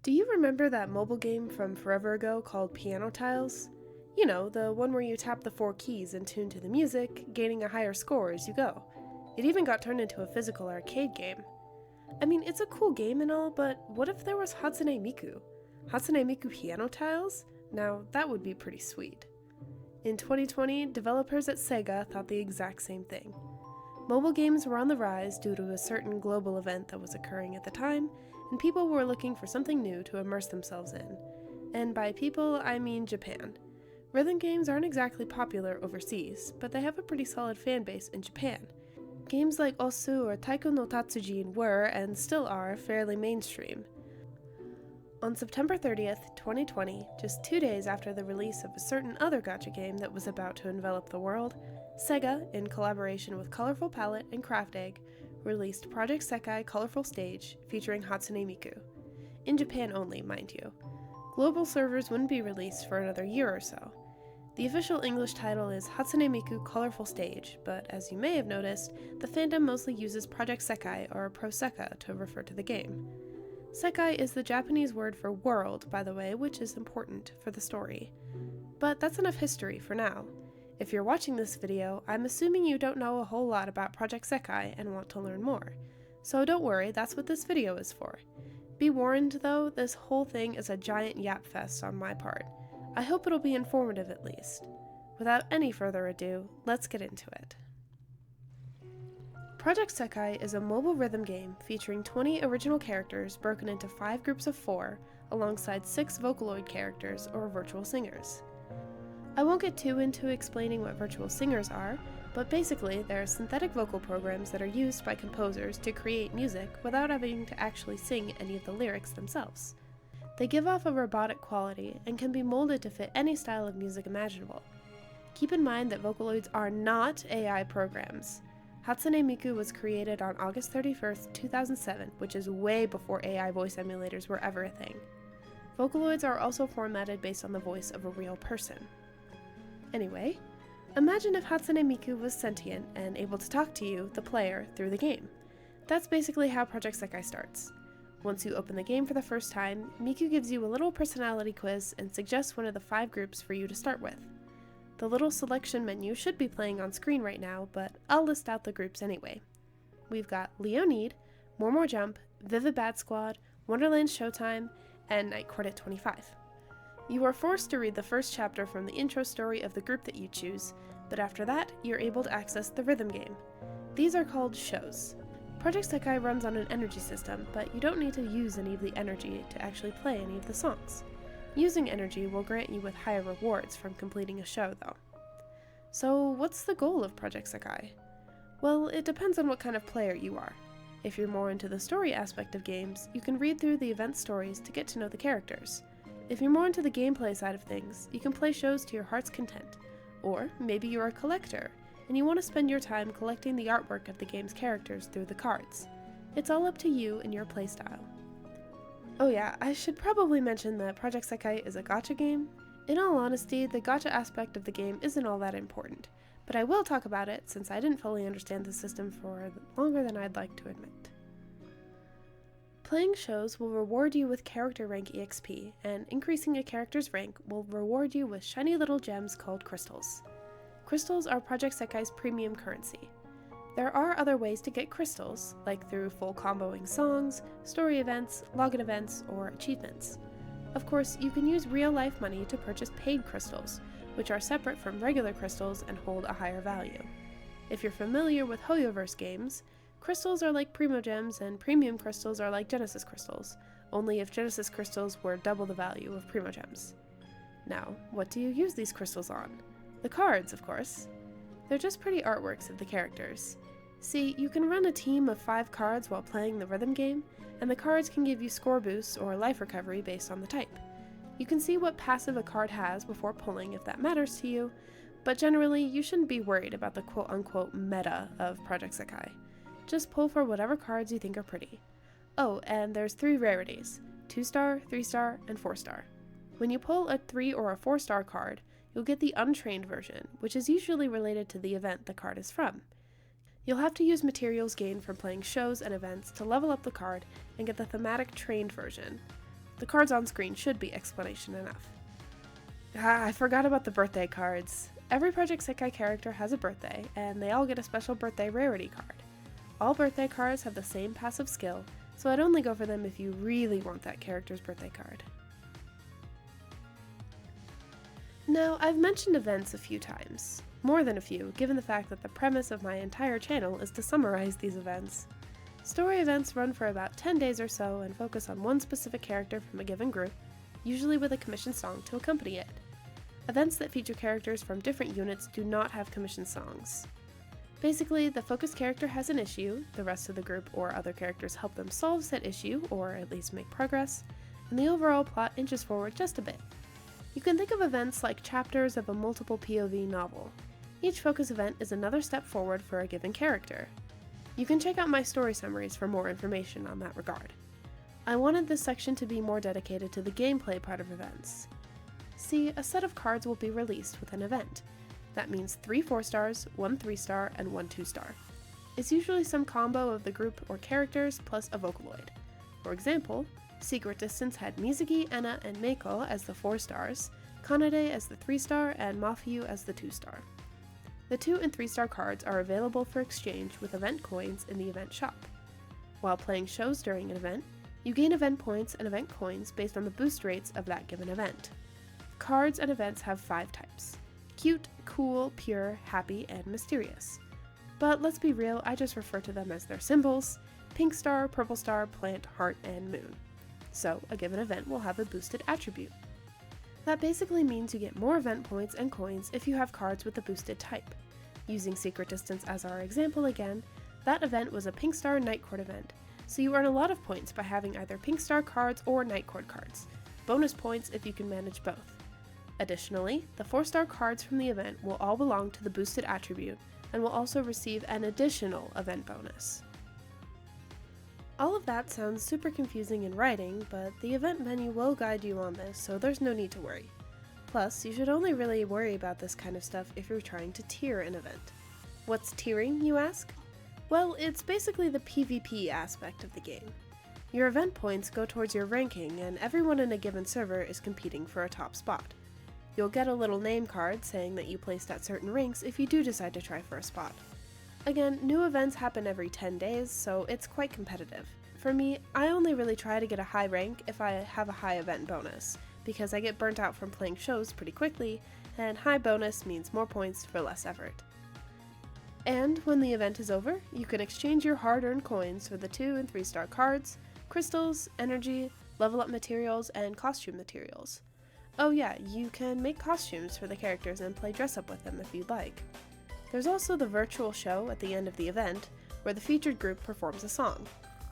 Do you remember that mobile game from forever ago called Piano Tiles? You know, the one where you tap the 4 keys and tune to the music, gaining a higher score as you go. It even got turned into a physical arcade game. I mean, it's a cool game and all, but what if there was Hatsune Miku? Hatsune Miku Piano Tiles? Now, that would be pretty sweet. In 2020, developers at Sega thought the exact same thing. Mobile games were on the rise due to a certain global event that was occurring at the time, and people were looking for something new to immerse themselves in. And by people, I mean Japan. Rhythm games aren't exactly popular overseas, but they have a pretty solid fan base in Japan. Games like Osu or Taiko no Tatsujin were, and still are, fairly mainstream. On September 30th, 2020, just 2 days after the release of a certain other gacha game that was about to envelop the world, Sega, in collaboration with Colorful Palette and Craft Egg, released Project Sekai Colorful Stage featuring Hatsune Miku. In Japan only, mind you. Global servers wouldn't be released for another year or so. The official English title is Hatsune Miku Colorful Stage, but as you may have noticed, the fandom mostly uses Project Sekai or Pro Seka to refer to the game. Sekai is the Japanese word for world, by the way, which is important for the story. But that's enough history for now. If you're watching this video, I'm assuming you don't know a whole lot about Project Sekai and want to learn more. So don't worry, that's what this video is for. Be warned though, this whole thing is a giant yap fest on my part. I hope it'll be informative at least. Without any further ado, let's get into it. Project Sekai is a mobile rhythm game featuring 20 original characters broken into 5 groups of 4, alongside 6 Vocaloid characters or virtual singers. I won't get too into explaining what virtual singers are, but basically they're synthetic vocal programs that are used by composers to create music without having to actually sing any of the lyrics themselves. They give off a robotic quality and can be molded to fit any style of music imaginable. Keep in mind that Vocaloids are not AI programs. Hatsune Miku was created on August 31st, 2007, which is way before AI voice emulators were ever a thing. Vocaloids are also formatted based on the voice of a real person. Anyway, imagine if Hatsune Miku was sentient and able to talk to you, the player, through the game. That's basically how Project Sekai starts. Once you open the game for the first time, Miku gives you a little personality quiz and suggests one of the 5 groups for you to start with. The little selection menu should be playing on screen right now, but I'll list out the groups anyway. We've got Leonid, More Jump, Vivid Bat Squad, Wonderland Showtime, and Night Court at 25. You are forced to read the first chapter from the intro story of the group that you choose, but after that, you're able to access the rhythm game. These are called shows. Project Sekai runs on an energy system, but you don't need to use any of the energy to actually play any of the songs. Using energy will grant you with higher rewards from completing a show, though. So, what's the goal of Project Sekai? Well, it depends on what kind of player you are. If you're more into the story aspect of games, you can read through the event stories to get to know the characters. If you're more into the gameplay side of things, you can play shows to your heart's content. Or maybe you're a collector, and you want to spend your time collecting the artwork of the game's characters through the cards. It's all up to you and your playstyle. Oh yeah, I should probably mention that Project Sekai is a gacha game. In all honesty, the gacha aspect of the game isn't all that important, but I will talk about it since I didn't fully understand the system for longer than I'd like to admit. Playing shows will reward you with character rank EXP, and increasing a character's rank will reward you with shiny little gems called crystals. Crystals are Project Sekai's premium currency. There are other ways to get crystals, like through full comboing songs, story events, login events, or achievements. Of course, you can use real-life money to purchase paid crystals, which are separate from regular crystals and hold a higher value. If you're familiar with Hoyoverse games, crystals are like Primo Gems and premium crystals are like Genesis crystals, only if Genesis crystals were double the value of Primo Gems. Now, what do you use these crystals on? The cards, of course. They're just pretty artworks of the characters. See, you can run a team of 5 cards while playing the rhythm game, and the cards can give you score boosts or life recovery based on the type. You can see what passive a card has before pulling if that matters to you, but generally you shouldn't be worried about the quote-unquote meta of Project Sekai. Just pull for whatever cards you think are pretty. Oh, and there's 3 rarities, 2-star, 3-star, and 4-star. When you pull a 3 or a 4-star card, you'll get the untrained version, which is usually related to the event the card is from. You'll have to use materials gained from playing shows and events to level up the card and get the thematic trained version. The cards on screen should be explanation enough. I forgot about the birthday cards. Every Project Sekai character has a birthday, and they all get a special birthday rarity card. All birthday cards have the same passive skill, so I'd only go for them if you really want that character's birthday card. Now, I've mentioned events a few times. More than a few, given the fact that the premise of my entire channel is to summarize these events. Story events run for about 10 days or so and focus on one specific character from a given group, usually with a commissioned song to accompany it. Events that feature characters from different units do not have commissioned songs. Basically, the focused character has an issue, the rest of the group or other characters help them solve said issue, or at least make progress, and the overall plot inches forward just a bit. You can think of events like chapters of a multiple POV novel. Each focus event is another step forward for a given character. You can check out my story summaries for more information on that regard. I wanted this section to be more dedicated to the gameplay part of events. See, a set of cards will be released with an event. That means 3 4-stars, 1 3-star, and 1 2-star. It's usually some combo of the group or characters plus a Vocaloid. For example, Secret Distance had Musique, Enna, and Meiko as the 4-stars, Kanade as the 3-star, and Mafiu as the 2-star. The 2 and 3-star cards are available for exchange with event coins in the event shop. While playing shows during an event, you gain event points and event coins based on the boost rates of that given event. Cards and events have 5 types: cute, cool, pure, happy, and mysterious. But let's be real, I just refer to them as their symbols: pink star, purple star, plant, heart, and moon. So, a given event will have a boosted attribute. That basically means you get more event points and coins if you have cards with a boosted type. Using Secret Distance as our example again, that event was a pink star Night Court event, so you earn a lot of points by having either pink star cards or Night Court cards. Bonus points if you can manage both. Additionally, the 4-star cards from the event will all belong to the boosted attribute and will also receive an additional event bonus. All of that sounds super confusing in writing, but the event menu will guide you on this, so there's no need to worry. Plus, you should only really worry about this kind of stuff if you're trying to tier an event. What's tiering, you ask? Well, it's basically the PvP aspect of the game. Your event points go towards your ranking, and everyone in a given server is competing for a top spot. You'll get a little name card saying that you placed at certain ranks if you do decide to try for a spot. Again, new events happen every 10 days, so it's quite competitive. For me, I only really try to get a high rank if I have a high event bonus, because I get burnt out from playing shows pretty quickly, and high bonus means more points for less effort. And when the event is over, you can exchange your hard-earned coins for the 2 and 3-star cards, crystals, energy, level up materials, and costume materials. Oh yeah, you can make costumes for the characters and play dress up with them if you'd like. There's also the virtual show at the end of the event, where the featured group performs a song.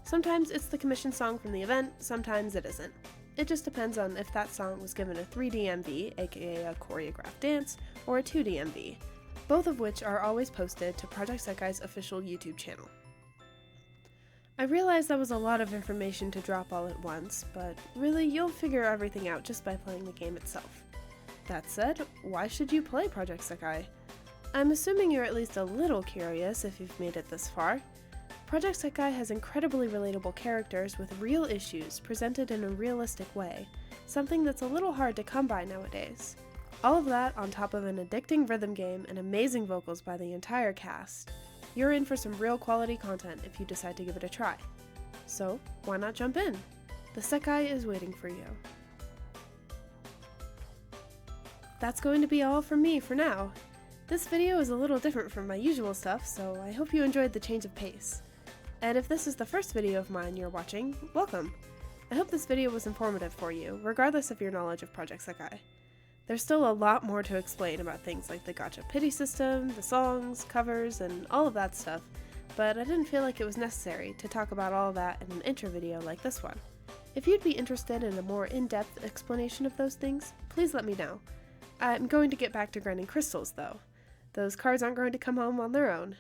Sometimes it's the commissioned song from the event, sometimes it isn't. It just depends on if that song was given a 3D MV, aka a choreographed dance, or a 2D MV, both of which are always posted to Project Sekai's official YouTube channel. I realize that was a lot of information to drop all at once, but really you'll figure everything out just by playing the game itself. That said, why should you play Project Sekai? I'm assuming you're at least a little curious if you've made it this far. Project Sekai has incredibly relatable characters with real issues presented in a realistic way, something that's a little hard to come by nowadays. All of that on top of an addicting rhythm game and amazing vocals by the entire cast. You're in for some real quality content if you decide to give it a try. So, why not jump in? The Sekai is waiting for you. That's going to be all from me for now. This video is a little different from my usual stuff, so I hope you enjoyed the change of pace. And if this is the first video of mine you're watching, welcome! I hope this video was informative for you, regardless of your knowledge of Project Sekai. There's still a lot more to explain about things like the gacha pity system, the songs, covers, and all of that stuff, but I didn't feel like it was necessary to talk about all of that in an intro video like this one. If you'd be interested in a more in-depth explanation of those things, please let me know. I'm going to get back to grinding crystals though. Those cards aren't going to come home on their own.